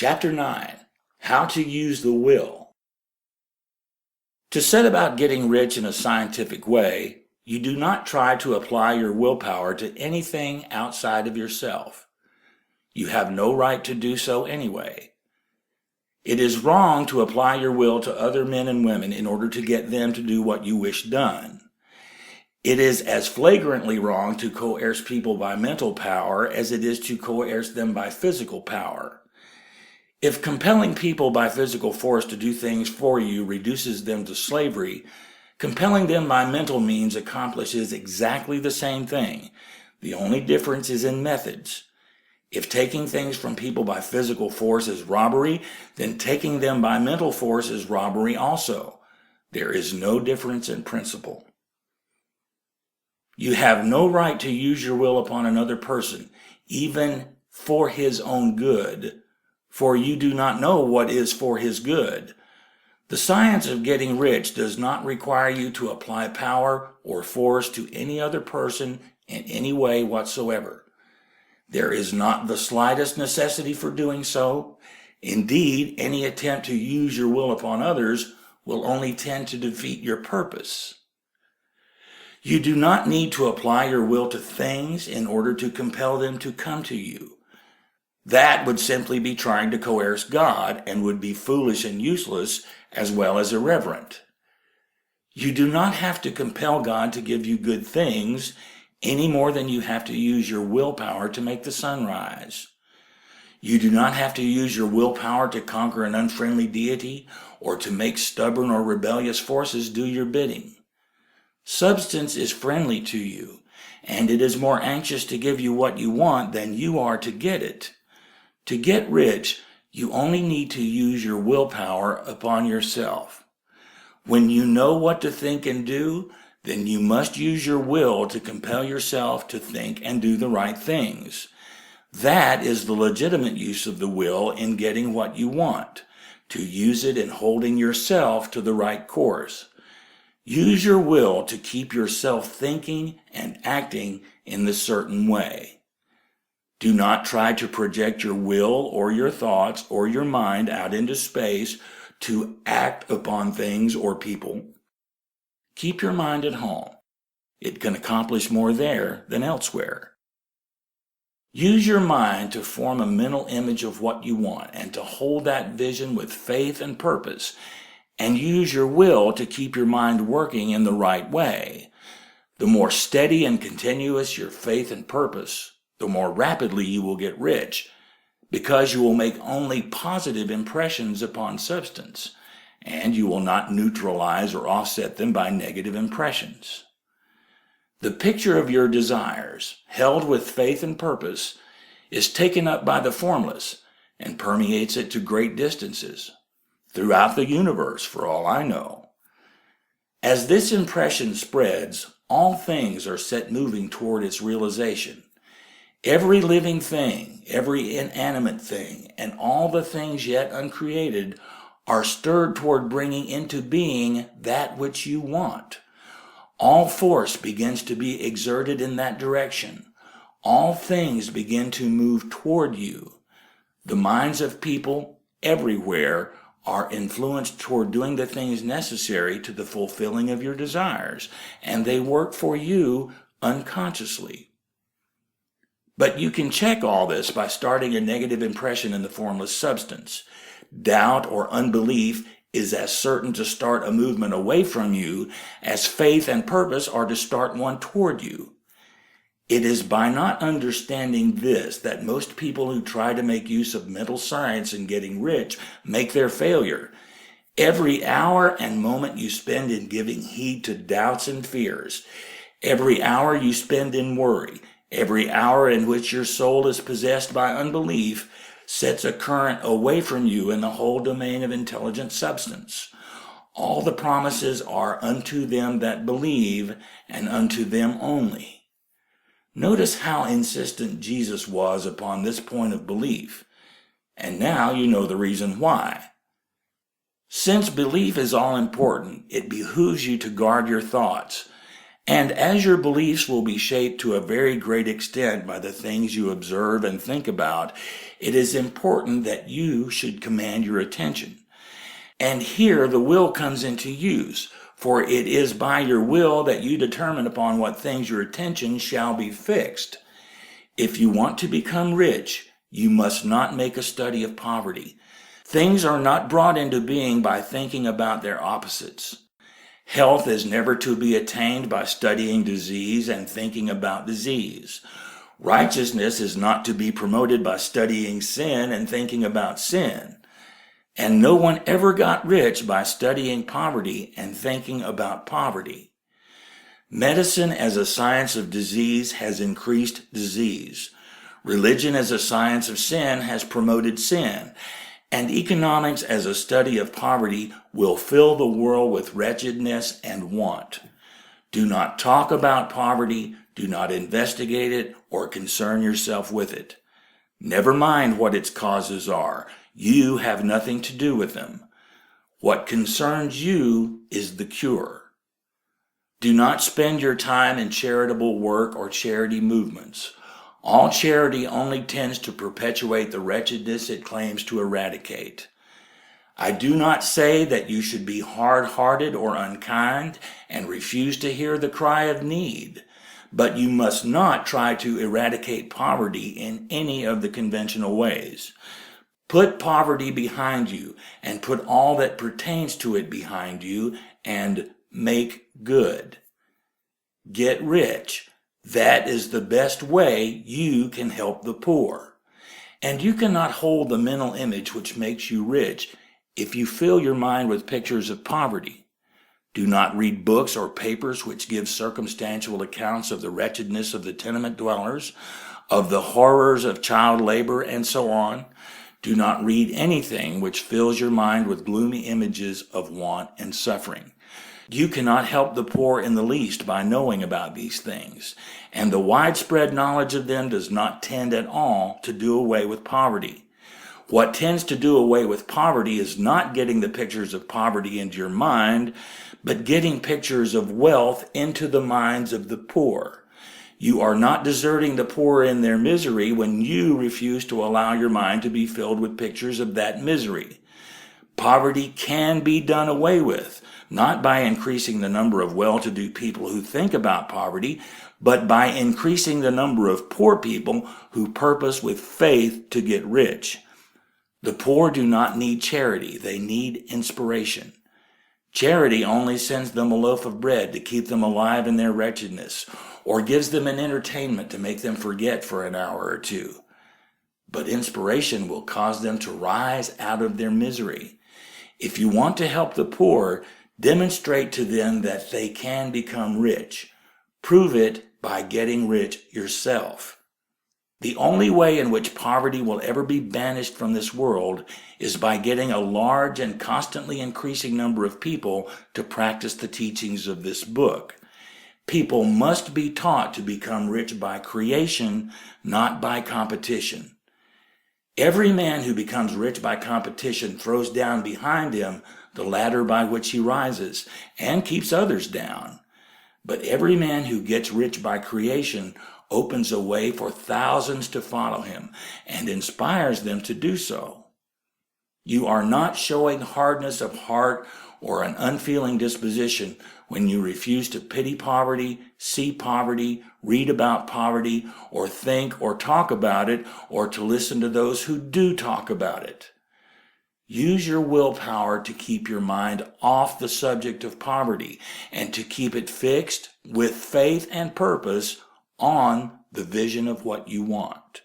Chapter 9. How to Use the Will. To set about getting rich in a scientific way, you do not try to apply your willpower to anything outside of yourself. You have no right to do so anyway. It is wrong to apply your will to other men and women in order to get them to do what you wish done. It is as flagrantly wrong to coerce people by mental power as it is to coerce them by physical power. If compelling people by physical force to do things for you reduces them to slavery, compelling them by mental means accomplishes exactly the same thing. The only difference is in methods. If taking things from people by physical force is robbery, then taking them by mental force is robbery also. There is no difference in principle. You have no right to use your will upon another person, even for his own good, for you do not know what is for his good. The science of getting rich does not require you to apply power or force to any other person in any way whatsoever. There is not the slightest necessity for doing so. Indeed, any attempt to use your will upon others will only tend to defeat your purpose. You do not need to apply your will to things in order to compel them to come to you. That would simply be trying to coerce God and would be foolish and useless as well as irreverent. You do not have to compel God to give you good things any more than you have to use your willpower to make the sun rise. You do not have to use your willpower to conquer an unfriendly deity or to make stubborn or rebellious forces do your bidding. Substance is friendly to you, and it is more anxious to give you what you want than you are to get it. To get rich, you only need to use your willpower upon yourself. When you know what to think and do, then you must use your will to compel yourself to think and do the right things. That is the legitimate use of the will in getting what you want, to use it in holding yourself to the right course. Use your will to keep yourself thinking and acting in the certain way. Do not try to project your will or your thoughts or your mind out into space to act upon things or people. Keep your mind at home. It can accomplish more there than elsewhere. Use your mind to form a mental image of what you want and to hold that vision with faith and purpose, and use your will to keep your mind working in the right way. The more steady and continuous your faith and purpose, the more rapidly you will get rich, because you will make only positive impressions upon substance, and you will not neutralize or offset them by negative impressions. The picture of your desires, held with faith and purpose, is taken up by the formless and permeates it to great distances, throughout the universe for all I know. As this impression spreads, all things are set moving toward its realization. Every living thing, every inanimate thing, and all the things yet uncreated are stirred toward bringing into being that which you want. All force begins to be exerted in that direction. All things begin to move toward you. The minds of people everywhere are influenced toward doing the things necessary to the fulfilling of your desires, and they work for you unconsciously. But you can check all this by starting a negative impression in the formless substance. Doubt or unbelief is as certain to start a movement away from you as faith and purpose are to start one toward you. It is by not understanding this that most people who try to make use of mental science in getting rich make their failure. Every hour and moment you spend in giving heed to doubts and fears, every hour you spend in worry, every hour in which your soul is possessed by unbelief sets a current away from you in the whole domain of intelligent substance. All the promises are unto them that believe, and unto them only. Notice how insistent Jesus was upon this point of belief, and now you know the reason why. Since belief is all important, it behooves you to guard your thoughts, And as your beliefs will be shaped to a very great extent by the things you observe and think about, it is important that you should command your attention. And here the will comes into use, for it is by your will that you determine upon what things your attention shall be fixed. If you want to become rich, you must not make a study of poverty. Things are not brought into being by thinking about their opposites. Health is never to be attained by studying disease and thinking about disease. Righteousness is not to be promoted by studying sin and thinking about sin. And no one ever got rich by studying poverty and thinking about poverty. Medicine as a science of disease has increased disease. Religion as a science of sin has promoted sin. And economics as a study of poverty will fill the world with wretchedness and want. Do not talk about poverty, do not investigate it, or concern yourself with it. Never mind what its causes are. You have nothing to do with them. What concerns you is the cure. Do not spend your time in charitable work or charity movements. All charity only tends to perpetuate the wretchedness it claims to eradicate. I do not say that you should be hard-hearted or unkind and refuse to hear the cry of need, but you must not try to eradicate poverty in any of the conventional ways. Put poverty behind you and put all that pertains to it behind you and make good. Get rich. That is the best way you can help the poor. And you cannot hold the mental image which makes you rich if you fill your mind with pictures of poverty. Do not read books or papers which give circumstantial accounts of the wretchedness of the tenement dwellers, of the horrors of child labor, and so on. Do not read anything which fills your mind with gloomy images of want and suffering. You cannot help the poor in the least by knowing about these things, and the widespread knowledge of them does not tend at all to do away with poverty. What tends to do away with poverty is not getting the pictures of poverty into your mind, but getting pictures of wealth into the minds of the poor. You are not deserting the poor in their misery when you refuse to allow your mind to be filled with pictures of that misery. Poverty can be done away with, not by increasing the number of well-to-do people who think about poverty, but by increasing the number of poor people who purpose with faith to get rich. The poor do not need charity, they need inspiration. Charity only sends them a loaf of bread to keep them alive in their wretchedness, or gives them an entertainment to make them forget for an hour or two. But inspiration will cause them to rise out of their misery. If you want to help the poor, demonstrate to them that they can become rich. Prove it by getting rich yourself. The only way in which poverty will ever be banished from this world is by getting a large and constantly increasing number of people to practice the teachings of this book. People must be taught to become rich by creation, not by competition. Every man who becomes rich by competition throws down behind him the ladder by which he rises and keeps others down. But every man who gets rich by creation opens a way for thousands to follow him and inspires them to do so. You are not showing hardness of heart or an unfeeling disposition when you refuse to pity poverty, see poverty, read about poverty, or think or talk about it, or to listen to those who do talk about it. Use your willpower to keep your mind off the subject of poverty and to keep it fixed with faith and purpose on the vision of what you want.